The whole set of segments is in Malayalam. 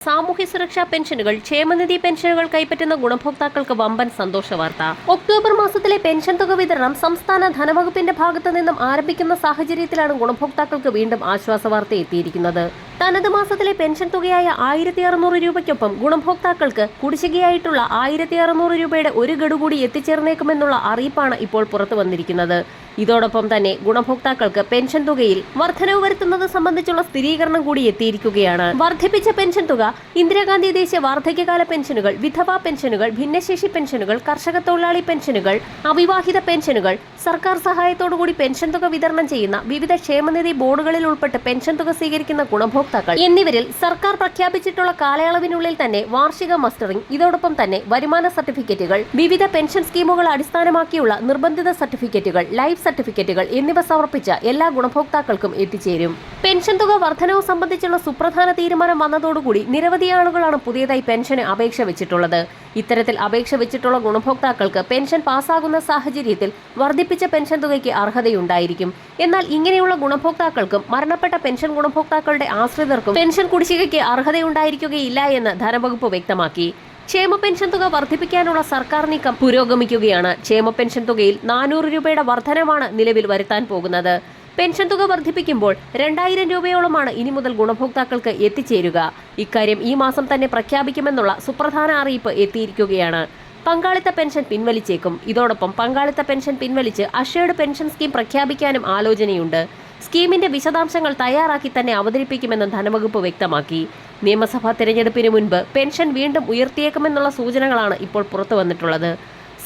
സാമൂഹ്യ സുരക്ഷാ പെൻഷനുകൾ, ക്ഷേമനിധി പെൻഷനുകൾ കൈപ്പറ്റുന്ന ഗുണഭോക്താക്കൾക്ക് വമ്പൻ സന്തോഷ വാർത്ത. ഒക്ടോബർ മാസത്തിലെ പെൻഷൻ തുക വിതരണം സംസ്ഥാന ധനവകുപ്പിന്റെ ഭാഗത്തു നിന്നും ആരംഭിക്കുന്ന സാഹചര്യത്തിലാണ് ഗുണഭോക്താക്കൾക്ക് വീണ്ടും ആശ്വാസവാർത്ത എത്തിയിരിക്കുന്നത്. തനത് മാസത്തിലെ പെൻഷൻ തുകയായ 1600 രൂപയ്ക്കൊപ്പം ഗുണഭോക്താക്കൾക്ക് കുടിശ്ശികയായിട്ടുള്ള 1600 രൂപയുടെ ഒരു ഗഡു കൂടി എത്തിച്ചേർന്നേക്കുമെന്നുള്ള അറിയിപ്പാണ് ഇപ്പോൾ പുറത്തു വന്നിരിക്കുന്നത്. ഇതോടൊപ്പം തന്നെ ഗുണഭോക്താക്കൾക്ക് പെൻഷൻ തുകയിൽ വർധനവ് വരുത്തുന്നത് സംബന്ധിച്ചുള്ള സ്ഥിരീകരണം കൂടി എത്തിയിരിക്കുകയാണ്. വർദ്ധിപ്പിച്ച പെൻഷൻ തുക ഇന്ദിരാഗാന്ധി ദേശീയ വാർദ്ധക്യകാല പെൻഷനുകൾ, വിധവാ പെൻഷനുകൾ, ഭിന്നശേഷി പെൻഷനുകൾ, കർഷക തൊഴിലാളി പെൻഷനുകൾ, അവിവാഹിത പെൻഷനുകൾ, സർക്കാർ സഹായത്തോടുകൂടി പെൻഷൻ തുക വിതരണം ചെയ്യുന്ന വിവിധ ക്ഷേമനിധി ബോർഡുകളിൽ ഉൾപ്പെട്ട് പെൻഷൻ തുക സ്വീകരിക്കുന്ന ഗുണഭോക്താക്കൾ എന്നിവരിൽ സർക്കാർ പ്രഖ്യാപിച്ചിട്ടുള്ള കാലയളവിനുള്ളിൽ തന്നെ വാർഷിക മസ്റ്ററിംഗ്, ഇതോടൊപ്പം തന്നെ വരുമാന സർട്ടിഫിക്കറ്റുകൾ, വിവിധ പെൻഷൻ സ്കീമുകൾ അടിസ്ഥാനമാക്കിയുള്ള നിർബന്ധിത സർട്ടിഫിക്കറ്റുകൾ, ലൈഫ് സർട്ടിഫിക്കറ്റുകൾ എന്നിവ സമർപ്പിച്ച എല്ലാ ഗുണഭോക്താക്കൾക്കും എത്തിച്ചേരും. പെൻഷൻ തുക വർധനവ് സംബന്ധിച്ചുള്ള സുപ്രധാന തീരുമാനം വന്നതോടുകൂടി നിരവധി ആളുകളാണ് പുതിയതായി പെൻഷന് അപേക്ഷ വെച്ചിട്ടുള്ളത്. ഇത്തരത്തിൽ അപേക്ഷ വെച്ചിട്ടുള്ള ഗുണഭോക്താക്കൾക്ക് പെൻഷൻ പാസ്സാകുന്ന സാഹചര്യത്തിൽ വർദ്ധിപ്പിച്ച പെൻഷൻ തുകയ്ക്ക് അർഹതയുണ്ടായിരിക്കും. എന്നാൽ ഇങ്ങനെയുള്ള ഗുണഭോക്താക്കൾക്കും മരണപ്പെട്ട പെൻഷൻ ഗുണഭോക്താക്കളുടെ ആശ്രിതർക്കും പെൻഷൻ കുടിശ്ശികയ്ക്ക് അർഹതയുണ്ടായിരിക്കുകയില്ല എന്ന് ധനവകുപ്പ് വ്യക്തമാക്കി. ക്ഷേമ പെൻഷൻ തുക വർദ്ധിപ്പിക്കാനുള്ള സർക്കാർ നീക്കം പുരോഗമിക്കുകയാണ്. ക്ഷേമ പെൻഷൻ തുകയിൽ 400 രൂപയുടെ വർധനവാണ് നിലവിൽ വരുത്താൻ പോകുന്നത്. പെൻഷൻ തുക വർദ്ധിപ്പിക്കുമ്പോൾ 2000 രൂപയോളമാണ് ഇനി മുതൽ ഗുണഭോക്താക്കൾക്ക് എത്തിച്ചേരുക. ഇക്കാര്യം ഈ മാസം തന്നെ പ്രഖ്യാപിക്കുമെന്നുള്ള സുപ്രധാന അറിയിപ്പ് എത്തിയിരിക്കുകയാണ്. പങ്കാളിത്ത പെൻഷൻ പിൻവലിച്ചേക്കും. ഇതോടൊപ്പം പങ്കാളിത്ത പെൻഷൻ പിൻവലിച്ച് അഷേർഡ് പെൻഷൻ സ്കീം പ്രഖ്യാപിക്കാനും ആലോചനയുണ്ട്. സ്കീമിന്റെ വിശദാംശങ്ങൾ തയ്യാറാക്കി തന്നെ അവതരിപ്പിക്കുമെന്ന് ധനവകുപ്പ് വ്യക്തമാക്കി. നിയമസഭാ തെരഞ്ഞെടുപ്പിന് മുൻപ് പെൻഷൻ വീണ്ടും ഉയർത്തിയേക്കുമെന്നുള്ള സൂചനകളാണ് ഇപ്പോൾ പുറത്തു വന്നിട്ടുള്ളത്.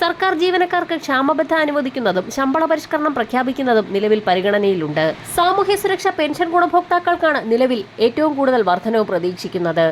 സർക്കാർ ജീവനക്കാർക്ക് ക്ഷാമബത്ത അനുവദിക്കുന്നതും ശമ്പള പരിഷ്കരണം പ്രഖ്യാപിക്കുന്നതും നിലവിൽ പരിഗണനയിലുണ്ട്. സാമൂഹ്യ സുരക്ഷാ പെൻഷൻ ഗുണഭോക്താക്കൾക്കാണ് നിലവിൽ ഏറ്റവും കൂടുതൽ വർധനവ് പ്രതീക്ഷിക്കുന്നത്.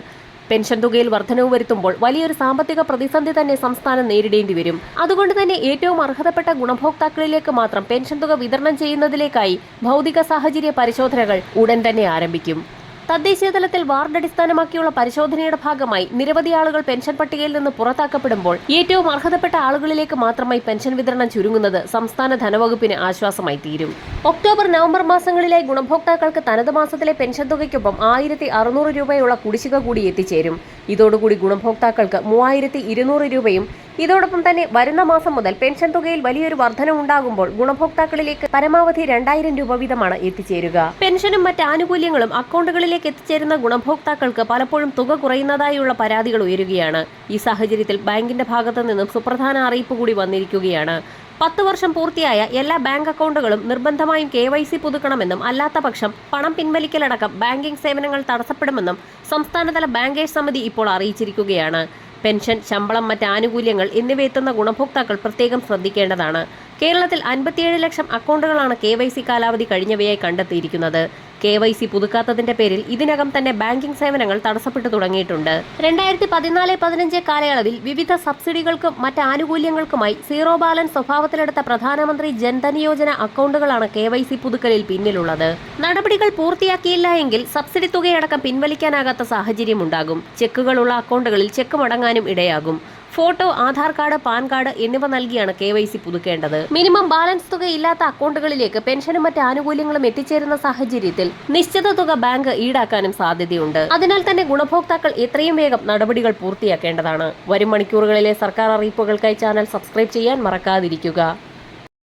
പെൻഷൻ തുകയിൽ വർധനവ് വരുത്തുമ്പോൾ വലിയൊരു സാമ്പത്തിക പ്രതിസന്ധി തന്നെ സംസ്ഥാനം നേരിടേണ്ടി വരും. അതുകൊണ്ട് തന്നെ ഏറ്റവും അർഹതപ്പെട്ട ഗുണഭോക്താക്കളിലേക്ക് മാത്രം പെൻഷൻ തുക വിതരണം ചെയ്യുന്നതിലേക്കായി ഭൗതിക സാഹചര്യ പരിശോധനകൾ ഉടൻ തന്നെ ആരംഭിക്കും. തദ്ദേശീയ തലത്തിൽ വാർഡ് അടിസ്ഥാനമാക്കിയുള്ള പരിശോധനയുടെ ഭാഗമായി നിരവധി ആളുകൾ പെൻഷൻ പട്ടികയിൽ നിന്ന് പുറത്താക്കപ്പെടുമ്പോൾ ഏറ്റവും അർഹതപ്പെട്ട ആളുകളിലേക്ക് മാത്രമായി പെൻഷൻ വിതരണം ചുരുങ്ങുന്നത് സംസ്ഥാന ധനവകുപ്പിന് ആശ്വാസമായി തീരും. ഒക്ടോബർ, നവംബർ മാസങ്ങളിലായി ഗുണഭോക്താക്കൾക്ക് തനത് മാസത്തിലെ പെൻഷൻ തുകയ്ക്കൊപ്പം 1600 രൂപയുള്ള കുടിശ്ശിക കൂടി എത്തിച്ചേരും. ഇതോടുകൂടി ഗുണഭോക്താക്കൾക്ക് 3200 രൂപയും ഇതോടൊപ്പം തന്നെ വരുന്ന മാസം മുതൽ പെൻഷൻ തുകയിൽ വലിയൊരു വർധന ഉണ്ടാകുമ്പോൾ ഗുണഭോക്താക്കളിലേക്ക് പരമാവധി 2000 രൂപ വീതമാണ് എത്തിച്ചേരുക. പെൻഷനും മറ്റ് ആനുകൂല്യങ്ങളും അക്കൗണ്ടുകളിലേക്ക് എത്തിച്ചേരുന്ന ഗുണഭോക്താക്കൾക്ക് പലപ്പോഴും തുക കുറയുന്നതായുള്ള പരാതികൾ ഉയരുകയാണ്. ഈ സാഹചര്യത്തിൽ ബാങ്കിന്റെ ഭാഗത്തു നിന്നും സുപ്രധാന അറിയിപ്പ് കൂടി വന്നിരിക്കുകയാണ്. 10 വർഷം പൂർത്തിയായ എല്ലാ ബാങ്ക് അക്കൗണ്ടുകളും നിർബന്ധമായും KYC പുതുക്കണമെന്നും അല്ലാത്ത പക്ഷം പണം പിൻവലിക്കലടക്കം ബാങ്കിംഗ് സേവനങ്ങൾ തടസ്സപ്പെടുമെന്നും സംസ്ഥാനതല ബാങ്കേഴ്സ് സമിതി ഇപ്പോൾ അറിയിച്ചിരിക്കുകയാണ്. പെൻഷൻ, ശമ്പളം, മറ്റ് ആനുകൂല്യങ്ങൾ എന്നിവ എത്തുന്ന ഗുണഭോക്താക്കൾ പ്രത്യേകം ശ്രദ്ധിക്കേണ്ടതാണ്. കേരളത്തിൽ 57 ലക്ഷം അക്കൗണ്ടുകളാണ് KYC കാലാവധി കഴിഞ്ഞവയായി കണ്ടെത്തിയിരിക്കുന്നത്. KYC പുതുക്കാത്തതിന്റെ പേരിൽ ഇതിനകം തന്നെ ബാങ്കിംഗ് സേവനങ്ങൾ തടസ്സപ്പെട്ടു തുടങ്ങിയിട്ടുണ്ട്. 2014-15 കാലയളവിൽ വിവിധ സബ്സിഡികൾക്കും മറ്റ് ആനുകൂല്യങ്ങൾക്കുമായി സീറോ ബാലൻസ് സ്വഭാവത്തിലെടുത്ത പ്രധാനമന്ത്രി ജൻധൻ യോജന അക്കൗണ്ടുകളാണ് KYC പുതുക്കലിൽ പിന്നിലുള്ളത്. നടപടികൾ പൂർത്തിയാക്കിയില്ല എങ്കിൽ സബ്സിഡി തുകയടക്കം പിൻവലിക്കാനാകാത്ത സാഹചര്യമുണ്ടാകും. ചെക്കുകളുള്ള അക്കൗണ്ടുകളിൽ ചെക്ക് മടങ്ങാനും ഇടയാകും. Photo, Aadhaar card, PAN card എന്നിവ നൽകിയാണ് KYC പുതുക്കേണ്ടത്. മിനിമം ബാലൻസ് തുക ഇല്ലാത്ത അക്കൗണ്ടുകളിലേക്ക് പെൻഷനും മറ്റ് ആനുകൂല്യങ്ങളും എത്തിച്ചേരുന്ന സാഹചര്യത്തിൽ നിശ്ചിത തുക ബാങ്ക് ഈടാക്കാനും സാധ്യതയുണ്ട്. അതിനാൽ തന്നെ ഗുണഭോക്താക്കൾ എത്രയും വേഗം നടപടികൾ പൂർത്തിയാക്കേണ്ടതാണ്. വരും മണിക്കൂറുകളിലെ സർക്കാർ അറിയിപ്പുകൾക്കായി ചാനൽ സബ്സ്ക്രൈബ് ചെയ്യാൻ മറക്കാതിരിക്കുക.